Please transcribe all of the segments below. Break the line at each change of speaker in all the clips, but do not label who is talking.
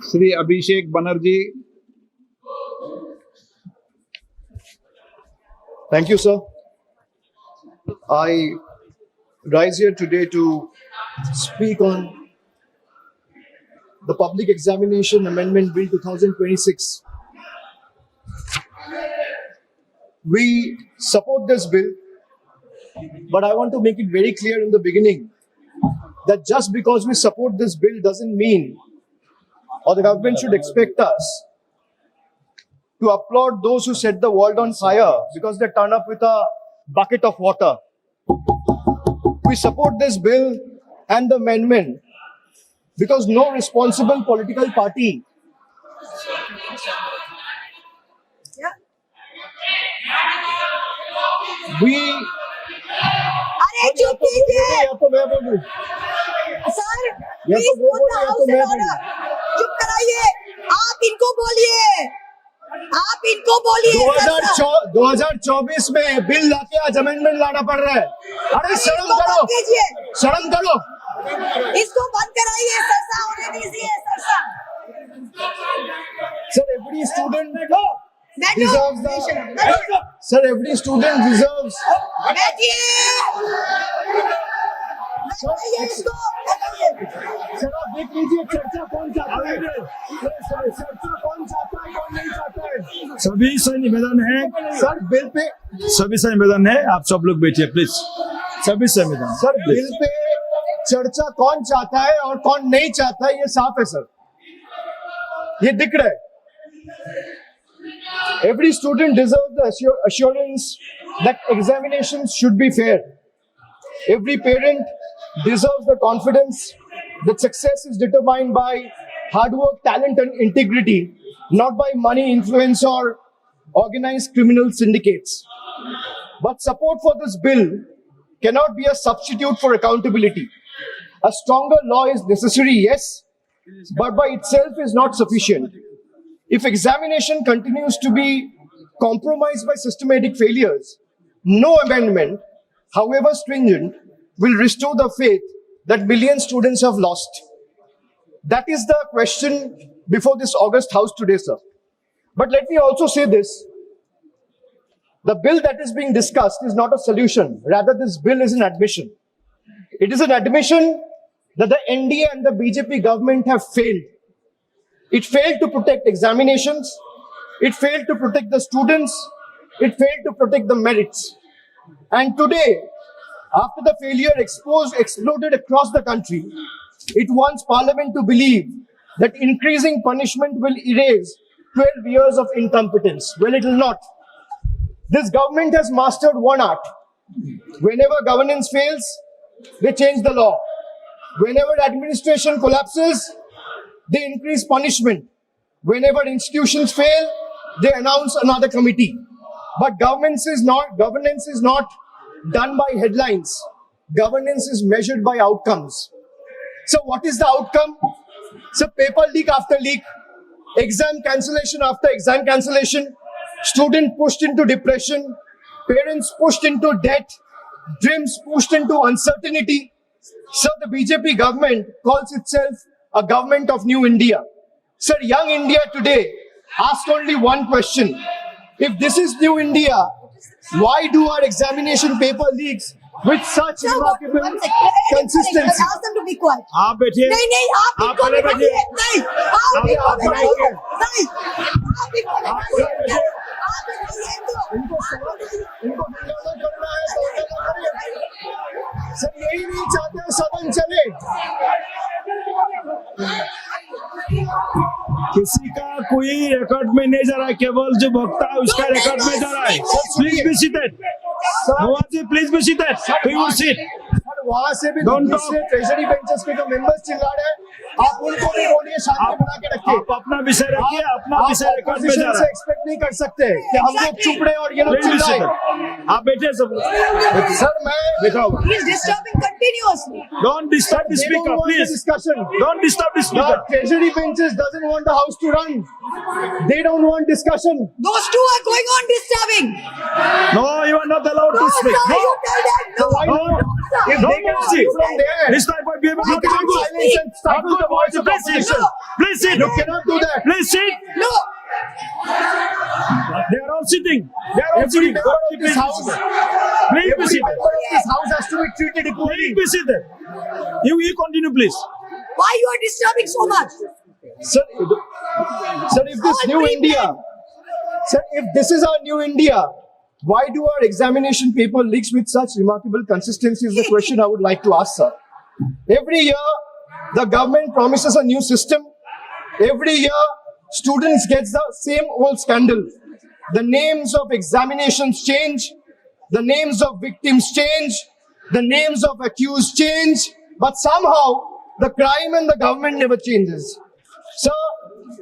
Shri Abhishek Banerjee.
Thank you, sir. I rise here today to speak on the Public Examination Amendment Bill 2026. We support this bill, but I want to make it very clear in the beginning that just because we support this bill doesn't mean, or the government should expect us to applaud those who set the world on fire because they turn up with a bucket of water. We support this bill and the amendment because no responsible political party
अरे चुप कीजिए sir, please put the house in order. चुप कराइए, आप इनको बोलिए, आप इनको बोलिए।
2024 में बिल लाके आज अमेंडमेंट लाना पड़ रहा है। अरे शर्म करो, शर्म करो।
इसको बंद कराइए, सरसा होने दीजिए, Sarsa.
Sir, every student deserves the. Sir, every student deserves.
बैठिए,
सर आप देख लीजिए चर्चा कौन चाहता है, चर्चा कौन चाहता है, कौन नहीं चाहता है।
सभी से निवेदन है
सर बिल पे,
सभी से निवेदन है, आप सब लोग बैठिए प्लीज। सभी से निवेदन।
सर बिल पे चर्चा कौन चाहता है और कौन नहीं चाहता है ये साफ है सर, ये दिख रहा है। Every student deserves the assurance that examinations should be fair. Every parent deserves the confidence that success is determined by hard work, talent, and integrity, not by money, influence, or organized criminal syndicates. But support for this bill cannot be a substitute for accountability. A stronger law is necessary, yes, but by itself is not sufficient. If examination continues to be compromised by systematic failures, no amendment, however stringent, will restore the faith that million students have lost. That is the question before this August House today, sir. But let me also say this. The bill that is being discussed is not a solution. Rather, this bill is an admission. It is an admission that the NDA and the BJP government have failed. It failed to protect examinations. It failed to protect the students. It failed to protect the merits. And today, after the failure exploded across the country, it wants Parliament to believe that increasing punishment will erase 12 years of incompetence. Well, it will not. This government has mastered one art. Whenever governance fails, they change the law. Whenever administration collapses, they increase punishment. Whenever institutions fail, they announce another committee. But governance is not done by headlines. Governance is measured by outcomes. So what is the outcome? So paper leak after leak, exam cancellation after exam cancellation, student pushed into depression, parents pushed into debt, dreams pushed into uncertainty. So the BJP government calls itself a government of new India. Sir, young India today asks only one question. If this is new India, why do our examination paper leaks with such remarkable consistency?
Ask them to be quiet.
आप बैठिए।
नहीं नहीं, आप इनको
पहले बैठिए।
नहीं, आप इनको बैठाइए। नहीं, आप इनको बैठाइए।
इनको करना है सर, यही नहीं चाहते सदन चले।
किसी का कोई रिकॉर्ड में नहीं जा रहा है, केवल जो भक्ता है उसका रिकॉर्ड में जा रहा है। Please be seated. Please be seated. Please seat.
वहाँ से भी ट्रेजरी बेंचेस पे जो मेंबर्स चिल्ला रहे हैं, आप उनको भी बोलिए शांति बना के रखिए।
आप अपना विषय रखिए, अपना विषय रिकॉर्ड में जा रहा है।
एक्सपेक्ट नहीं कर सकते कि हम लोग चुप रहे और ये लोग चिल्लाएं।
आप बैठे सब।
सर मैं
बैठाओ।
He is disturbing continuously.
Don't disturb the speaker, please. Don't disturb the speaker.
Treasury benches doesn't want the house to run. They don't want discussion.
Those two are going on disturbing.
No, you are not allowed to speak.
No, you tell them. No,
No,
If
no
they can
mercy.
see from there,
This type of behavior.
you can't silence and stifle the voice of opposition.
Please sit.
You cannot do that.
Please sit.
No.
They are all sitting. They are all
Every
sitting.
member of this house,
Please be
every
seated.
member of this house has to be treated
Please
equally.
be seated. You continue, please.
Why you are disturbing so much?
Sir, if this new India, sir, if this is our new India, why do our examination paper leaks with such remarkable consistency is the question I would like to ask, sir. Every year, the government promises a new system. Every year, students get the same old scandal. The names of examinations change. The names of victims change. The names of accused change. But somehow, the crime and the government never changes. So,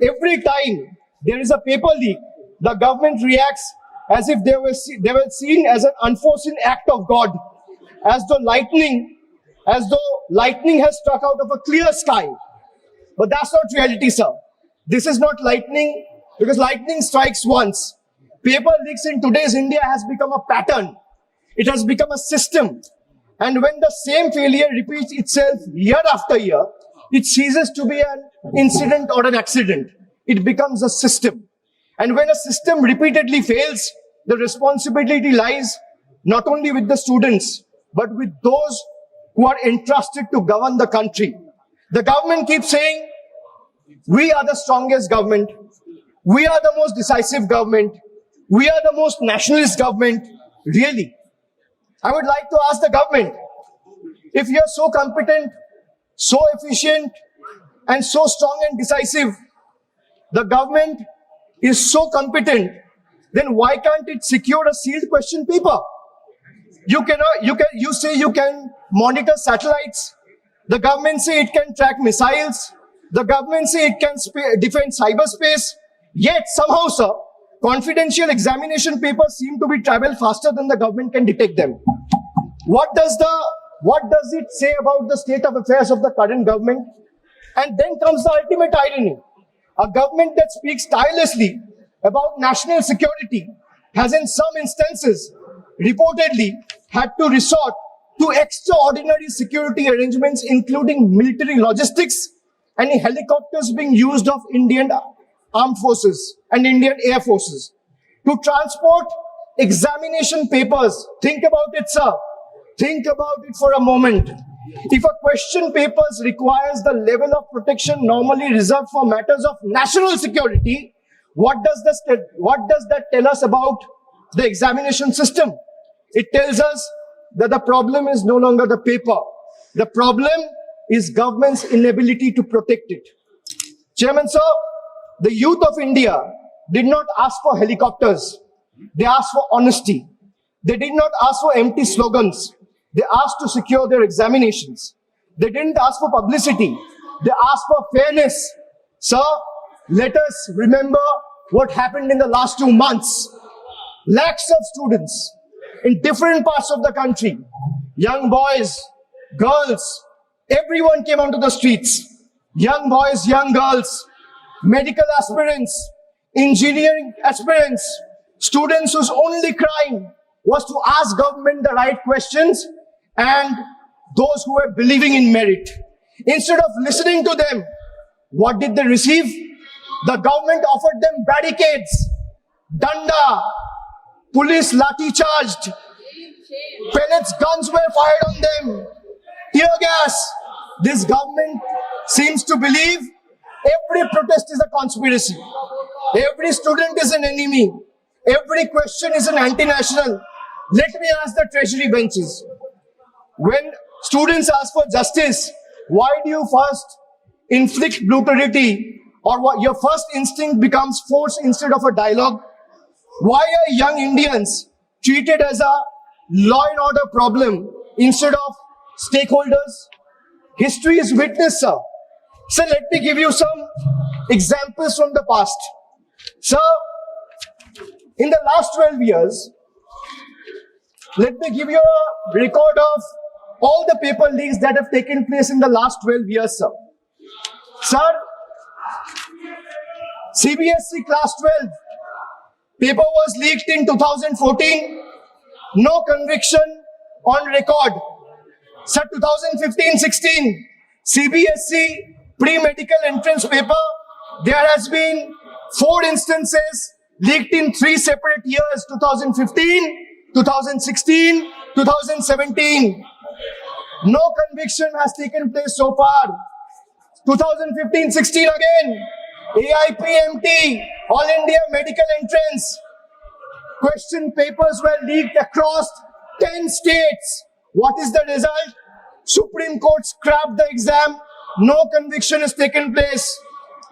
every time there is a paper leak, the government reacts as if they were seen as an unforeseen act of God, as though lightning has struck out of a clear sky. But that's not reality, sir. This is not lightning, because lightning strikes once. Paper leaks in today's India has become a pattern. It has become a system. And when the same failure repeats itself year after year, it ceases to be an incident or an accident. It becomes a system. And when a system repeatedly fails, the responsibility lies not only with the students, but with those who are entrusted to govern the country. The government keeps saying, we are the strongest government. We are the most decisive government. We are the most nationalist government. Really? I would like to ask the government, if you are so competent, so efficient, and so strong and decisive, the government is so competent, then why can't it secure a sealed question paper? You say you can monitor satellites. The government say it can track missiles. The government say it can defend cyberspace. Yet somehow, sir, confidential examination papers seem to be travel faster than the government can detect them. What does it say about the state of affairs of the current government? And then comes the ultimate irony. A government that speaks tirelessly about national security has in some instances reportedly had to resort to extraordinary security arrangements, including military logistics and helicopters being used of Indian armed forces and Indian air forces to transport examination papers. Think about it, sir. Think about it for a moment. If a question paper requires the level of protection normally reserved for matters of national security, what does that tell us about the examination system? It tells us that the problem is no longer the paper. The problem is government's inability to protect it. Chairman, sir, the youth of India did not ask for helicopters. They asked for honesty. They did not ask for empty slogans. They asked to secure their examinations. They didn't ask for publicity. They asked for fairness. Sir, let us remember what happened in the last 2 months. Lakhs of students in different parts of the country, young boys, girls, everyone came onto the streets. Young boys, young girls, medical aspirants, engineering aspirants, students whose only crime was to ask government the right questions, and those who were believing in merit. Instead of listening to them, what did they receive? The government offered them barricades, danda, police lathi charged, pellets, guns were fired on them, tear gas. This government seems to believe every protest is a conspiracy. Every student is an enemy. Every question is an anti-national. Let me ask the treasury benches. When students ask for justice, why do you first inflict brutality, or what your first instinct becomes force instead of a dialogue? Why are young Indians treated as a law and order problem instead of stakeholders? History is witness, sir. Sir, let me give you some examples from the past. Sir, in the last 12 years, let me give you a record of all the paper leaks that have taken place in the last 12 years, sir. Sir, CBSE class 12 paper was leaked in 2014. No conviction on record. Sir, 2015-16 CBSE pre-medical entrance paper there has been 4 instances leaked in 3 separate years, 2015, 2016, 2017. No conviction has taken place so far. 2015-16 again, AIPMT, All India Medical Entrance. Question papers were leaked across 10 states. What is the result? Supreme Court scrapped the exam. No conviction has taken place.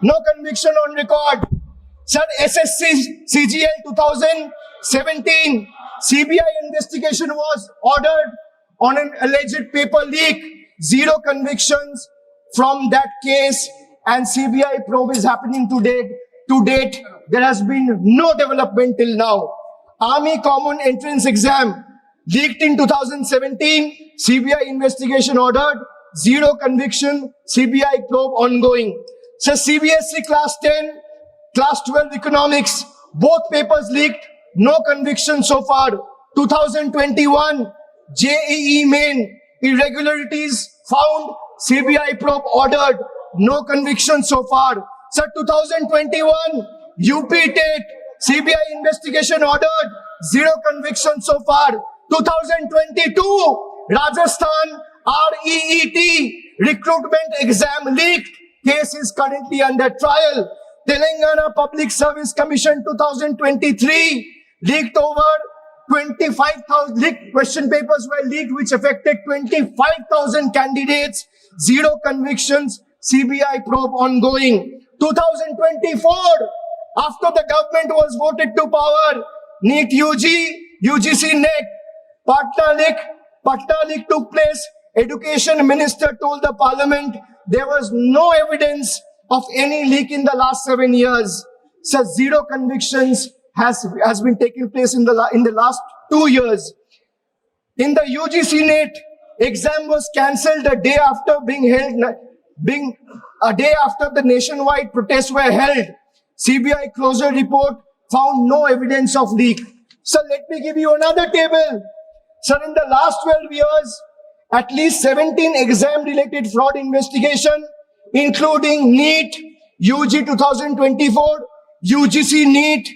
No conviction on record. Sir, SSC CGL 2017, CBI investigation was ordered on an alleged paper leak. 0 convictions from that case, and CBI probe is happening to date. To date, there has been no development till now. Army Common Entrance Exam leaked in 2017, CBI investigation ordered, 0 conviction, CBI probe ongoing. So CBSE Class 10, Class 12 Economics, both papers leaked, no conviction so far. 2021, JEE Main, irregularities found, CBI probe ordered, no conviction so far. So 2021, UP TET, CBI investigation ordered, 0 conviction so far. 2022, Rajasthan REET, recruitment exam leaked, case is currently under trial. Telangana Public Service Commission 2023, leaked over 25,000 leaked question papers were leaked which affected 25,000 candidates, 0 convictions, CBI probe ongoing. 2024, after the government was voted to power, NEET UG, UGC NET, Patna leak took place. Education Minister told the Parliament there was no evidence of any leak in the last 7 years. So 0 convictions has been taking place in the last 2 years. In the UGC NET, exam was cancelled a day after a day after the nationwide protests were held. CBI closure report found no evidence of leak. So let me give you another table. Sir, in the last 12 years, at least 17 exam-related fraud investigation, including NEET, UG 2024, UGC NEET,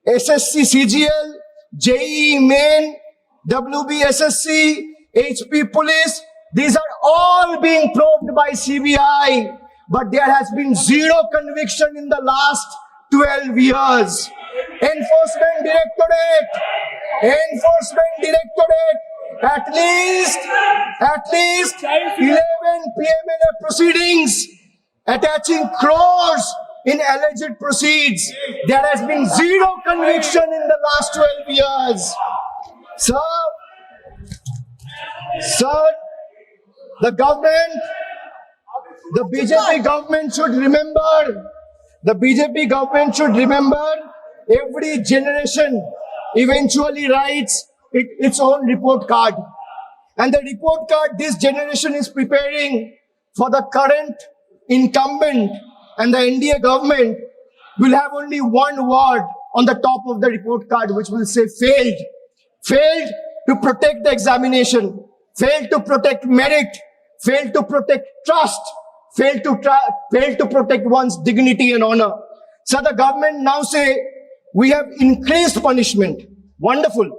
SSC CGL, JEE Main, WBSSC, HP Police. These are all being probed by CBI, but there has been 0 conviction in the last 12 years. Enforcement Directorate, at least 11 PMLA proceedings attaching crores in alleged proceeds. There has been 0 conviction in the last 12 years. Sir, the BJP government should remember, every generation eventually writes its own report card. And the report card this generation is preparing for the current incumbent and the NDA government will have only one word on the top of the report card, which will say failed. Failed to protect the examination, failed to protect merit, failed to protect trust, failed to protect one's dignity and honor. So the government now say, we have increased punishment. Wonderful.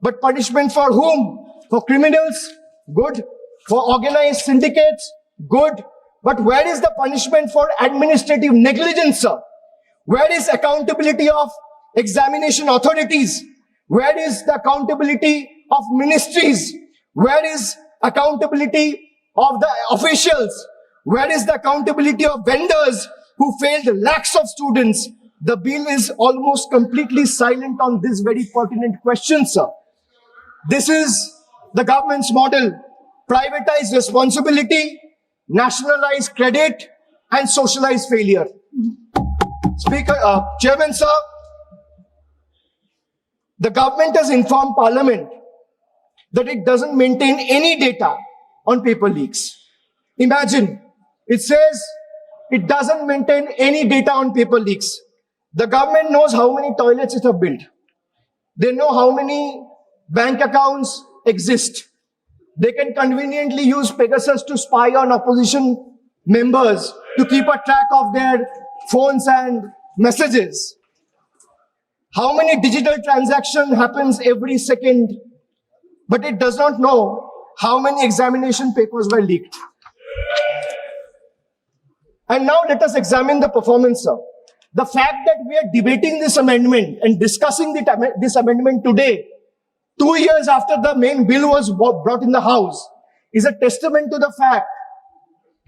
But punishment for whom? For criminals? Good. For organized syndicates? Good. But where is the punishment for administrative negligence, sir? Where is accountability of examination authorities? Where is the accountability of ministries? Where is accountability of the officials? Where is the accountability of vendors who failed lakhs of students? The bill is almost completely silent on this very pertinent question, sir. This is the government's model. Privatize responsibility, nationalize credit, and socialize failure. Chairman, sir, the government has informed Parliament that it doesn't maintain any data on paper leaks. Imagine, it says it doesn't maintain any data on paper leaks. The government knows how many toilets it has built. They know how many bank accounts exist. They can conveniently use Pegasus to spy on opposition members to keep a track of their phones and messages. How many digital transaction happens every second, but it does not know how many examination papers were leaked. And now let us examine the performance, sir. The fact that we are debating this amendment and discussing this amendment today, 2 years after the main bill was brought in the House, is a testament to the fact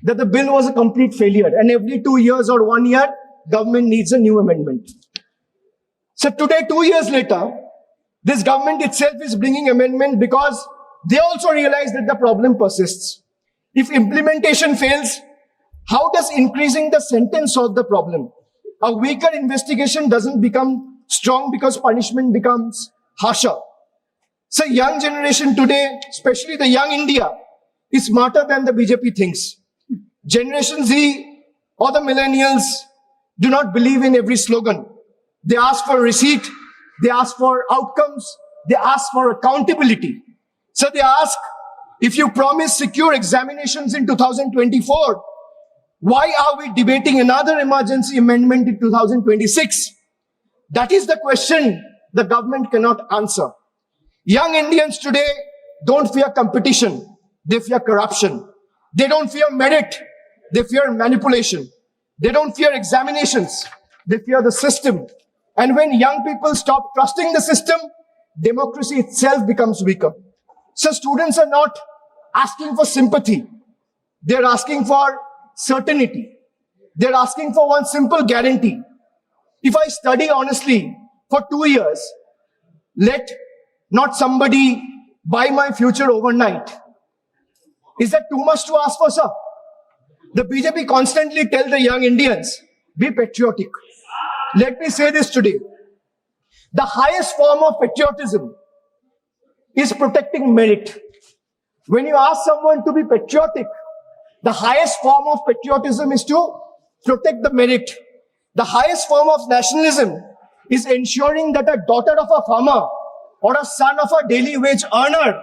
that the bill was a complete failure. And every 2 years or 1 year, government needs a new amendment. So today, 2 years later, this government itself is bringing amendment because they also realize that the problem persists. If implementation fails, how does increasing the sentence solve the problem? A weaker investigation doesn't become strong because punishment becomes harsher. So young generation today, especially the young India, is smarter than the BJP thinks. Generation Z or the millennials do not believe in every slogan. They ask for receipt, they ask for outcomes, they ask for accountability. So they ask, if you promise secure examinations in 2024, why are we debating another emergency amendment in 2026? That is the question the government cannot answer. Young Indians today don't fear competition, they fear corruption. They don't fear merit, they fear manipulation. They don't fear examinations, they fear the system. And when young people stop trusting the system, democracy itself becomes weaker. So students are not asking for sympathy, they're asking for certainty. They're asking for one simple guarantee. If I study honestly for 2 years, let not somebody buy my future overnight. Is that too much to ask for, sir? The BJP constantly tell the young Indians, be patriotic. Let me say this today. The highest form of patriotism is protecting merit. When you ask someone to be patriotic, the highest form of patriotism is to protect the merit. The highest form of nationalism is ensuring that a daughter of a farmer or a son of a daily wage earner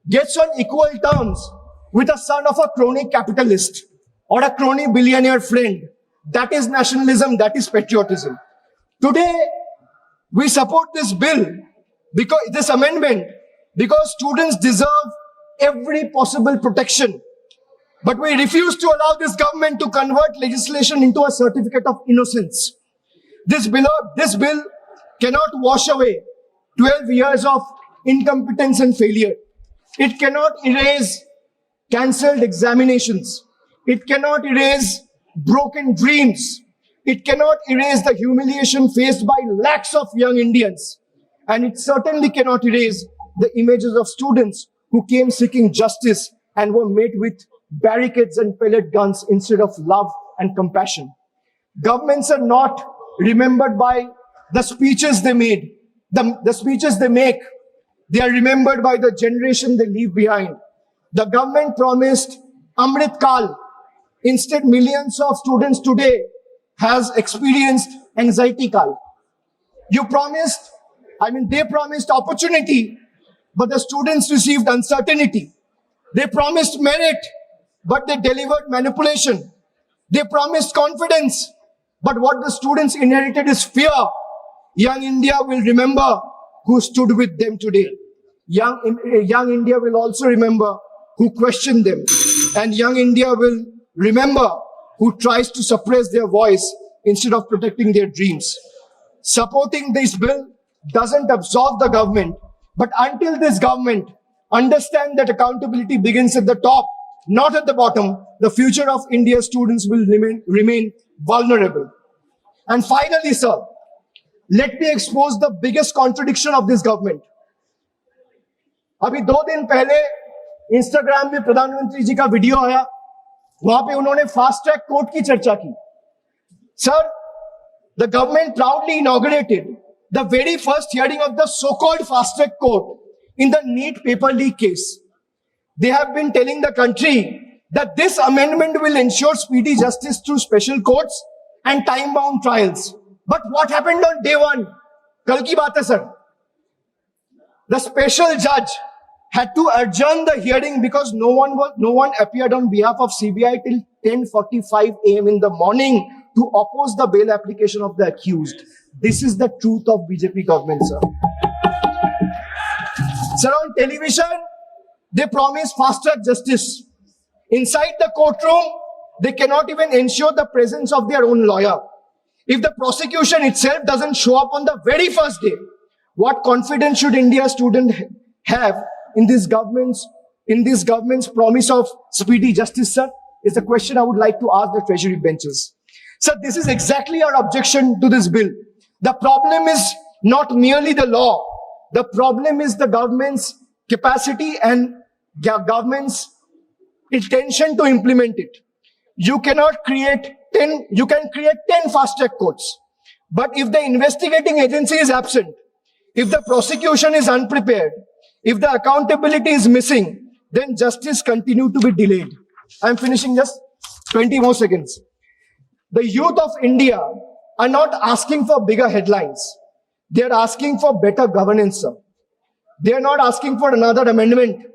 gets on equal terms with a son of a crony capitalist or a crony billionaire friend. That is nationalism, that is patriotism. Today, we support this bill, because this amendment, because students deserve every possible protection. But we refuse to allow this government to convert legislation into a certificate of innocence. This bill cannot wash away 12 years of incompetence and failure. It cannot erase cancelled examinations. It cannot erase broken dreams. It cannot erase the humiliation faced by lakhs of young Indians. And it certainly cannot erase the images of students who came seeking justice and were met with barricades and pellet guns instead of love and compassion. Governments are not remembered by the speeches they made, the speeches they make. They are remembered by the generation they leave behind. The government promised Amrit Kal. Instead, millions of students today has experienced anxiety Kal. They promised opportunity, but the students received uncertainty. They promised merit, but they delivered manipulation. They promised confidence, but what the students inherited is fear. Young India will remember who stood with them today. Young India will also remember who questioned them. And young India will remember who tries to suppress their voice instead of protecting their dreams. Supporting this bill doesn't absolve the government, but until this government understands that accountability begins at the top, not at the bottom, the future of India's students will remain vulnerable. And finally, sir, let me expose the biggest contradiction of this government. अभी 2 दिन पहले Instagram में प्रधानमंत्री जी का video आया, वहां पे उन्होंने फास्ट ट्रैक कोर्ट की चर्चा की. Sir, the government proudly inaugurated the very first hearing of the so-called fast track court in the NEET paper leak case. They have been telling the country that this amendment will ensure speedy justice through special courts and time-bound trials. But what happened on day one? Kal ki baat hai, sir. The special judge had to adjourn the hearing because no one appeared on behalf of CBI till 10:45 a.m. in the morning to oppose the bail application of the accused. This is the truth of BJP government, sir. Sir, on television, they promise fast-track justice. Inside the courtroom, they cannot even ensure the presence of their own lawyer. If the prosecution itself doesn't show up on the very first day, what confidence should India's student have in this government's promise of speedy justice, sir? Is the question I would like to ask the treasury benches. Sir, this is exactly our objection to this bill. The problem is not merely the law. The problem is the government's capacity and government's intention to implement it. You can create 10 fast-track courts. But if the investigating agency is absent, if the prosecution is unprepared, if the accountability is missing, then justice continue to be delayed. I'm finishing just 20 more seconds. The youth of India are not asking for bigger headlines. They are asking for better governance, sir. They are not asking for another amendment.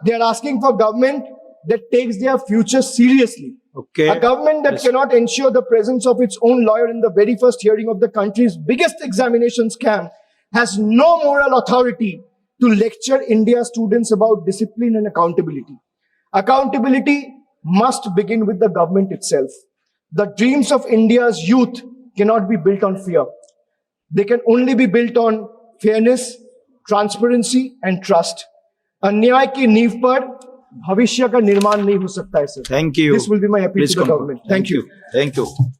They are asking for government that takes their future seriously.
Okay.
A government that cannot ensure the presence of its own lawyer in the very first hearing of the country's biggest examination scam has no moral authority to lecture India's students about discipline and accountability. Accountability must begin with the government itself. The dreams of India's youth cannot be built on fear. They can only be built on fairness, transparency and trust. अन्याय की नींव पर भविष्य का निर्माण नहीं हो सकता है, sir.
Thank you.
This will be my appeal
Please
to the
conclude.
government. Thank you.
Thank you.